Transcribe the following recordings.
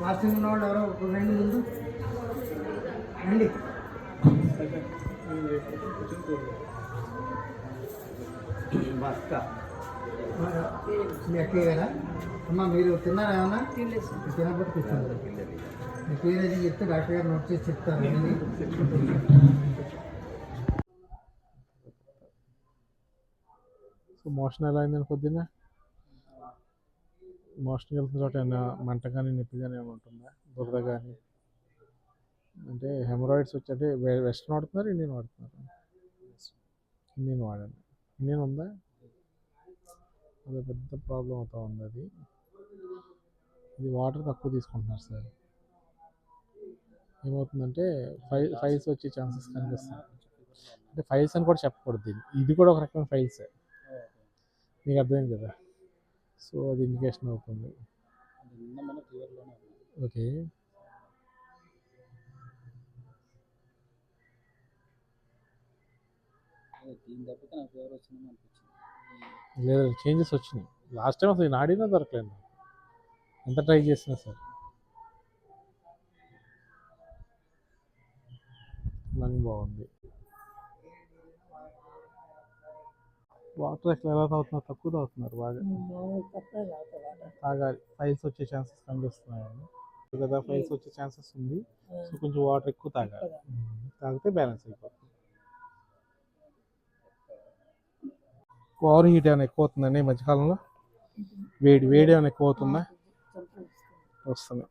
Fasting ఉన్నవాళ్ళు ఎవరో రండి ముందు రండి. బస్తా మీ అక్కయ్య కదా అమ్మ, మీరు తిన్నారా ఏమన్నా? తినకపోతే కూర్చోండి. మీ పేరు చెప్తే డాక్టర్ గారు నోట్ చేసి చెప్తారు. సో మోషన్ ఎలా అయిందని పొద్దున్న మోషన్కి వెళ్తున్న చోట ఏమైనా మంట కానీ నొప్పి కానీ ఏమైనా ఉంటుందా? దురద కానీ అంటే హెమరాయిడ్స్ వచ్చి వెస్ట్రన్ వాడుతున్నారు, ఇండియన్ వాడుతున్నారు? ఇండియన్ వాడండి. ఇండియన్ ఉందా? అదే పెద్ద ప్రాబ్లం అవుతా ఉంది. అది ఇది వాటర్ తక్కువ తీసుకుంటున్నారు సార్. ఏమవుతుందంటే ఫైల్స్ వచ్చే ఛాన్సెస్ కనిపిస్తుంది. అంటే ఫైల్స్ అని కూడా చెప్పకూడదు, ఇది కూడా ఒక రకమైన ఫైల్స్, మీకు అర్థమైంది కదా. సో అది ఇండికేషన్ అవుతుంది. ఓకే, లేదు చేంజెస్ వచ్చినాయి. లాస్ట్ టైం అసలు నాడినా దొరకలేదు, ఎంత ట్రై చేసినా సార్. లంగ్ బాగుంది. వాటర్ ఎక్కడ ఎలా తాగుతున్నారు? తక్కువ తాగుతున్నారు బాగా. తాగాలి, ఫైల్స్ వచ్చే ఛాన్సెస్ కనిపిస్తున్నాయండి కదా. ఫైల్స్ వచ్చే ఛాన్సెస్ ఉంది. సో కొంచెం వాటర్ ఎక్కువ తాగాలి, తాగితే బ్యాలెన్స్ అయిపోతుంది. ఓవర్ హీట్ ఏమైనా ఎక్కువ అవుతుందండి ఈ మధ్యకాలంలో? వేడి ఏమైనా ఎక్కువ అవుతుందా? వస్తుంది.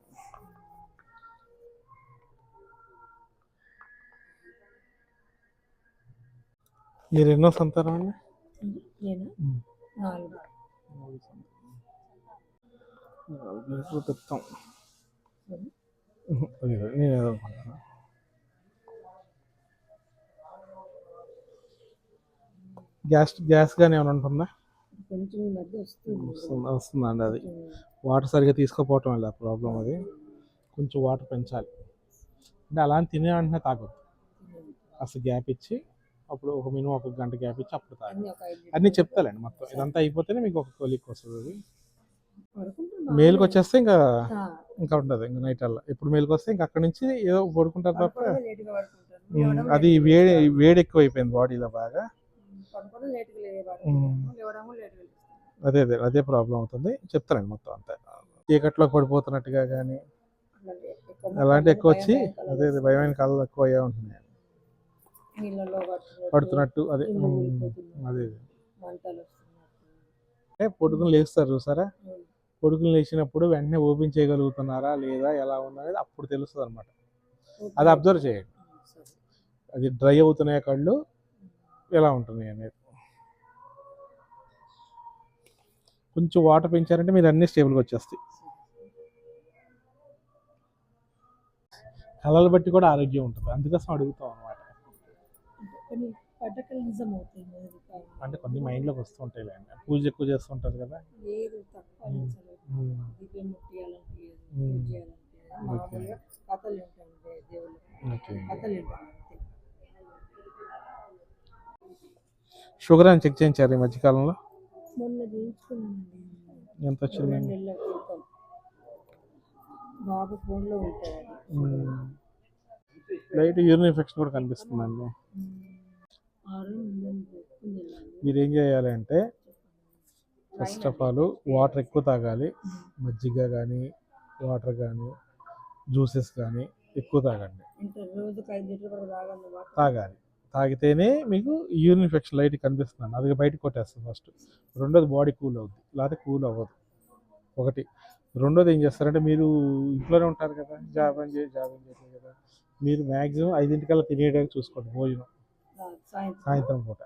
మీరు ఎన్నో సంతానం అండి? చెప్తాం. నేను ఏదనుకుంటున్నా, గ్యాస్ కానీ ఏమైనా ఉంటుందా? వస్తుందండి. అది వాటర్ సరిగ్గా తీసుకోపోవటం వల్ల ప్రాబ్లం. అది కొంచెం వాటర్ పెంచాలి. అంటే అలా తినే వెంటనే తాగొద్దు, అసలు గ్యాప్ ఇచ్చి అప్పుడు ఒక మినిమం 1 గంట గ్యాప్ ఇచ్చి అప్పుడు తాగాలి. అన్నీ చెప్తాలండి మొత్తం. ఇదంతా అయిపోతేనే మీకు ఒక కొలిక్ వస్తుంది. అది మేలుకి వచ్చేస్తే ఇంకా ఉంటుంది. ఇంకా నైట్ అలా ఎప్పుడు మేలుకి వస్తే ఇంకా అక్కడి నుంచి ఏదో పడుకుంటారు తప్ప. అది వేడి ఎక్కువ అయిపోయింది బాడీలో బాగా. అదే ప్రాబ్లం అవుతుంది. చెప్తారండి మొత్తం అంతా. చీకట్లో పడిపోతున్నట్టుగా కానీ అలాంటి ఎక్కువ వచ్చి అదే భయమైన కళలు ఎక్కువ అయ్యే ఉంటున్నాయి. పడుతున్నట్టు అదే పొడుకుని లేస్తారు చూసారా? పొడుకుని లేచినప్పుడు వెంటనే ఓపెన్ చేయగలుగుతున్నారా లేదా, ఎలా ఉందనేది అప్పుడు తెలుస్తుంది అనమాట. అది అబ్జర్వ్ చేయండి. అది డ్రై అవుతున్నాయి కళ్ళు, ఎలా ఉంటున్నాయి అనేది. కొంచెం వాటర్ పెంచారంటే మీరు అన్నీ స్టేబుల్గా వచ్చేస్తాయి. కళలు బట్టి కూడా ఆరోగ్యం ఉంటుంది, అందుకోసం అడుగుతాం అనమాట. అంటే కొన్ని మైండ్లోకి వస్తుంటాయి. పూజ ఎక్కువ చేస్తుంటారు కదా. షుగర్ అని చెక్ చేయించారు ఈ మధ్యకాలంలో? ఎంత వచ్చింది? లైట్ యూరిన్ ఇన్ఫెక్షన్ కూడా కనిపిస్తుందండి. మీరు ఏం చేయాలంటే ఫస్ట్ ఆఫ్ ఆల్ వాటర్ ఎక్కువ తాగాలి. మజ్జిగ కానీ వాటర్ కానీ జ్యూసెస్ కానీ ఎక్కువ తాగండి. తాగాలి, తాగితేనే మీకు యూరిన్ ఇన్ఫెక్షన్ లైట్ కనిపిస్తుంది, అది బయటకు కొట్టేస్తుంది ఫస్ట్. రెండోది బాడీ కూల్ అవుద్ది, లేకపోతే కూల్ అవ్వదు. ఒకటి. రెండోది ఏం చేస్తారంటే మీరు ఇంట్లోనే ఉంటారు కదా, జాబ్ చేసే కదా, మీరు మ్యాక్సిమం 5 తినేయడానికి చూసుకోండి. భోజనం సాయంత్రం పూట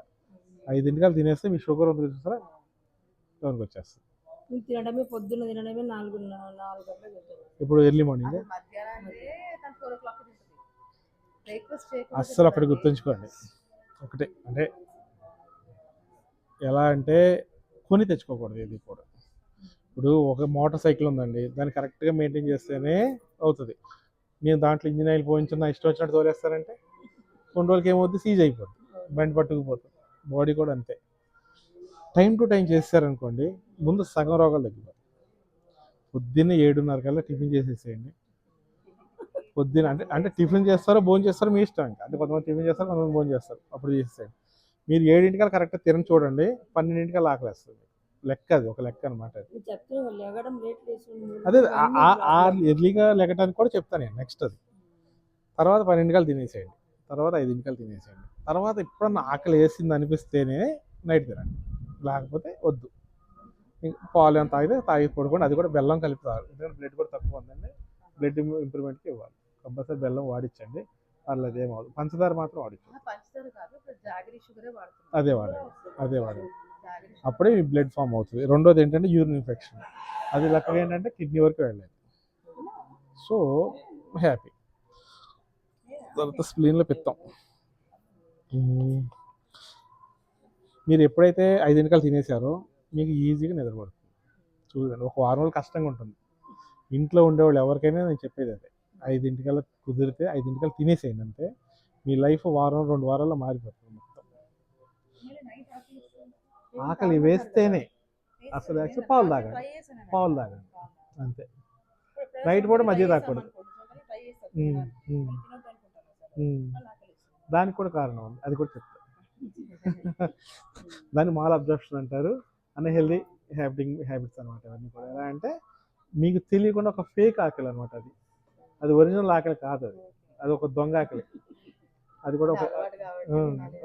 5 తినేస్తే మీ షుగర్ ఉంది చూసారా డౌన్కి వచ్చేస్తుంది. ఇప్పుడు ఎర్లీ మార్నింగ్ అస్సలు అక్కడ గుర్తుంచుకోండి. ఒకటే అంటే ఎలా అంటే కొని తెచ్చుకోకూడదు ఏది కూడా. ఇప్పుడు ఒక మోటార్ సైకిల్ ఉందండి, దాన్ని కరెక్ట్గా మెయింటైన్ చేస్తేనే అవుతుంది. నేను దాంట్లో ఇంజిన్ ఆయిల్ పోయించిన ఇష్టం వచ్చినట్టు తోలేస్తారంటే కొన్ని రోజులకి ఏమవుతుంది, సీజ్ అయిపోతుంది, బండి పట్టుకుపోతుంది. బాడీ కూడా అంతే. టైం టు టైం చేస్తారనుకోండి, ముందు సగం రోగాలు తగ్గిపోతాయి. పొద్దున్నే 7:30 కల్లా టిఫిన్ చేసేసేయండి. పొద్దున అంటే అంటే టిఫిన్ చేస్తారో భోజనం చేస్తారో మీ ఇష్టం ఇంకా. అంటే కొంతమంది టిఫిన్ చేస్తారు, కొంతమంది భోజనం చేస్తారు. అప్పుడు చేసేసేయండి. మీరు 7:00 కరెక్ట్గా తినని చూడండి, 12:00 ఆకలేస్తుంది. లెక్క అది ఒక లెక్క అనమాట. అదే ఎర్లీగా లెగటానికి కూడా చెప్తాను నేను. నెక్స్ట్ అది తర్వాత 12:00 తినేసేయండి, తర్వాత 5:00 తినేసేయండి. తర్వాత ఎప్పుడన్నా ఆకలి వేసింది అనిపిస్తేనే నైట్ తినండి, లేకపోతే వద్దు. పాలు ఏమైనా తాగి పడుకోండి. అది కూడా బెల్లం కలిపి తాగాలి, ఎందుకంటే బ్లడ్ కూడా తక్కువ ఉందండి. బ్లడ్ ఇంప్రూవ్మెంట్కి ఇవ్వాలి. కంపల్సరీ బెల్లం వాడించండి, పర్లేదు ఏమవుతుంది. పంచదార మాత్రం వాడించండి. అదే వాడండి. అప్పుడే మీ బ్లడ్ ఫామ్ అవుతుంది. రెండోది ఏంటంటే యూరిన్ ఇన్ఫెక్షన్, అది లెక్కగా ఏంటంటే కిడ్నీ వరకు వెళ్ళలేదు. So happy. తర్వాత స్ప్లీన్లో పిత్తం. మీరు ఎప్పుడైతే 5:00 తినేసారో మీకు ఈజీగా నిద్రపడుతుంది. చూడండి, ఒక వారం రోజులు కష్టంగా ఉంటుంది. ఇంట్లో ఉండేవాళ్ళు ఎవరికైనా నేను చెప్పేది అదే, 5:00 కుదిరితే 5:00 తినేసేయండి అంతే. మీ లైఫ్ 2 వారాల్లో మారిపోతుంది మొత్తం. ఆకలి వేస్తేనే అసలు యాక్చువల్ పాలు తాగండి అంతే. నైట్ కూడా మజ్జిగ తాగకూడదు. దానికి కూడా కారణం ఉంది, అది కూడా చెప్తాను. దాన్ని మాల్ అబ్జర్ప్షన్ అంటారు. అన్హెల్దీ హ్యాబిట్స్ అనమాట. అవన్నీ కూడా ఎలా అంటే మీకు తెలియకుండా ఒక ఫేక్ ఆకలి అనమాట. అది ఒరిజినల్ ఆకలి కాదు, అది ఒక దొంగ ఆకలి. అది కూడా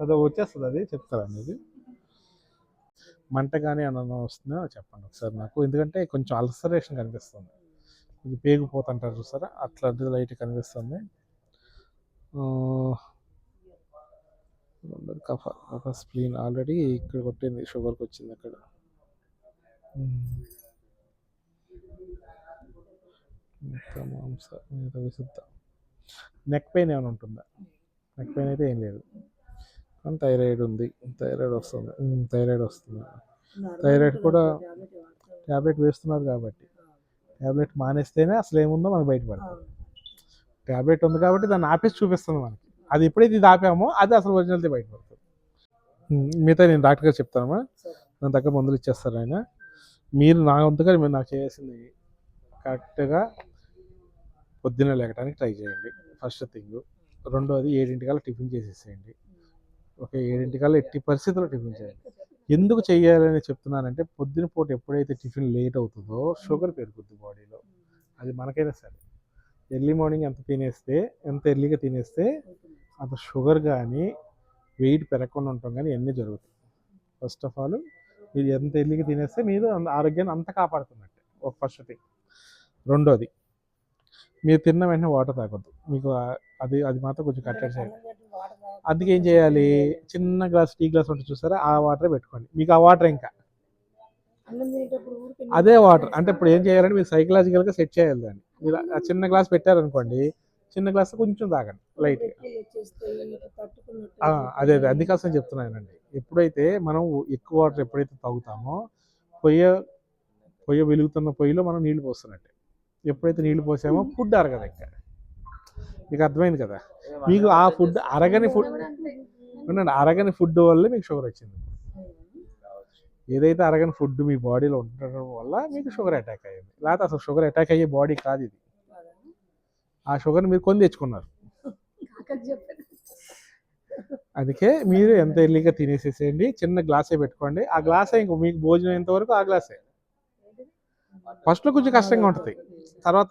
అది వచ్చేస్తుంది, అది చెప్తారండి. అది మంట కానీ ఏమన్నా వస్తుందో చెప్పండి ఒకసారి నాకు, ఎందుకంటే కొంచెం అల్సరేషన్ కనిపిస్తుంది, కొంచెం పేగిపోతుంటారు చూసారా, అట్లాంటిది లైట్ కనిపిస్తుంది. కఫ స్ప్లీన్ ఆల్రెడీ ఇక్కడ కొట్టింది, షుగర్కి వచ్చింది అక్కడ. మాంస మీద విశుద్ధ. నెక్ పెయిన్ ఏమైనా ఉంటుందా? నెక్ పెయిన్ అయితే ఏం లేదు, కానీ థైరాయిడ్ ఉంది, థైరాయిడ్ వస్తుంది. థైరాయిడ్ కూడా ట్యాబ్లెట్ వేస్తున్నారు కాబట్టి, ట్యాబ్లెట్ మానేస్తేనే అసలు ఏముందో మనకు బయటపడుతుంది. ట్యాబ్లెట్ ఉంది కాబట్టి దాన్ని ఆపేసి చూపిస్తుంది మనకి. అది ఎప్పుడైతే ఇది ఆపామో అది అసలు ఒరిజినల్తో బయటపడుతుంది. మిగతా నేను డాక్టర్ గారు చెప్తానమ్మా, దాని తగ్గ మందులు ఇచ్చేస్తారు ఆయన. మీరు నా వంతుగా మీరు నాకు చేయాల్సింది కరెక్ట్గా పొద్దున్నే లేకడానికి ట్రై చేయండి, ఫస్ట్ థింగ్. రెండోది 7:00 టిఫిన్ చేసేసేయండి. ఓకే, 7:00 ఎట్టి పరిస్థితుల్లో టిఫిన్ చేయండి. ఎందుకు చెయ్యాలని చెప్తున్నానంటే పొద్దున పూట ఎప్పుడైతే టిఫిన్ లేట్ అవుతుందో షుగర్ పెరుగుద్ది బాడీలో. అది మనకైనా సరే, ఎర్లీ మార్నింగ్ ఎంత ఎర్లీగా తినేస్తే అంత షుగర్ కానీ వెయిట్ పెరగకుండా ఉంటాం కానీ ఇవన్నీ జరుగుతాయి. ఫస్ట్ ఆఫ్ ఆల్ మీరు ఎంత ఎర్లీగా తినేస్తే మీరు ఆరోగ్యాన్ని అంత కాపాడుతున్నట్టే, ఒక ఫస్ట్ థింగ్. రెండోది, మీరు తిన్న వెంటనే వాటర్ తాగొద్దు. మీకు అది మాత్రం కొంచెం కట్టడి చేయాలి. అందుకే ఏం చేయాలి, చిన్న గ్లాస్ టీ గ్లాస్ ఉంటుంది చూసారా, ఆ వాటరే పెట్టుకోండి. మీకు ఆ వాటర్ ఇంకా అదే వాటర్ అంటే ఇప్పుడు ఏం చేయాలంటే మీరు సైకలాజికల్గా సెట్ చేయాలి దాన్ని. మీరు ఆ చిన్న గ్లాస్ పెట్టారనుకోండి, చిన్న గ్లాస్ కొంచెం తాగండి లైట్గా. అందుకోసం చెప్తున్నానండి. ఎప్పుడైతే మనం ఎక్కువ వాటర్ ఎప్పుడైతే తాగుతామో పొయ్యి వెలుగుతున్న పొయ్యిలో మనం నీళ్లు పోస్తున్నట్టే. ఎప్పుడైతే నీళ్లు పోసామో ఫుడ్ అరగదు ఇంకా. మీకు అర్థమైంది కదా, మీకు ఆ ఫుడ్ అరగని ఫుడ్ వల్లే మీకు షుగర్ వచ్చింది. ఏదైతే అరగని ఫుడ్ మీ బాడీలో ఉండడం వల్ల మీకు షుగర్ అటాక్ అయ్యింది. లేకపోతే అసలు షుగర్ అటాక్ అయ్యే బాడీ కాదు ఇది. ఆ షుగర్ని మీరు కొని తెచ్చుకున్నారు. అందుకే మీరు ఎంత ఎర్లీగా తినేసేసేయండి, చిన్న గ్లాసే పెట్టుకోండి. ఆ గ్లాసే ఇంక మీకు భోజనం ఎంతవరకు ఆ గ్లాసే. ఫస్ట్లో కొంచెం కష్టంగా ఉంటుంది, తర్వాత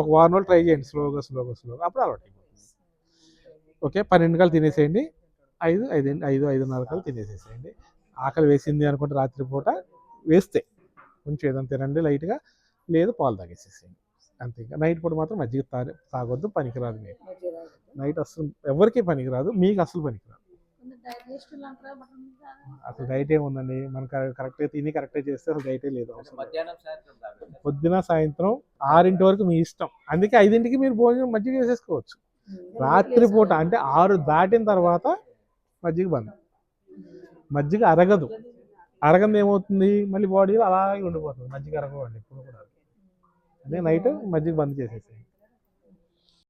ఒక వారం రోజులు ట్రై చేయండి, స్లోగా అప్పుడు అలవాటు అయిపోతుంది. ఓకే, 12:00 తినేసేయండి, 5:30 తినేసేసేయండి. ఆకలి వేసింది అనుకుంటే రాత్రిపూట వేస్తే కొంచెం ఏదైనా తినండి లైట్గా, లేదు పాలు తాగేసేసేయండి అంతే. ఇంకా నైట్ పూట మాత్రం మజ్జిగ తాగొద్దు, పనికిరాదు. మీకు నైట్ అసలు ఎవరికి పనికిరాదు, మీకు అసలు పనికిరాదు. అసలు డైట్ ఏముందండి, మనం కరెక్ట్గా తిని కరెక్ట్గా చేస్తే అసలు డైటే లేదు. పొద్దున సాయంత్రం 6 వరకు మీ ఇష్టం. అందుకే 5 మీరు భోజనం మజ్జిగ వేసేసుకోవచ్చు. రాత్రిపూట అంటే 6 దాటిన తర్వాత మజ్జిగ బంద్. మజ్జిగ అరగంది ఏమవుతుంది, మళ్ళీ బాడీలో అలాగే ఉండిపోతుంది. మజ్జిగ అరగవండి ఎప్పుడు కూడా. అదే నైట్ మజ్జిగ బంద్ చేసేసేయండి.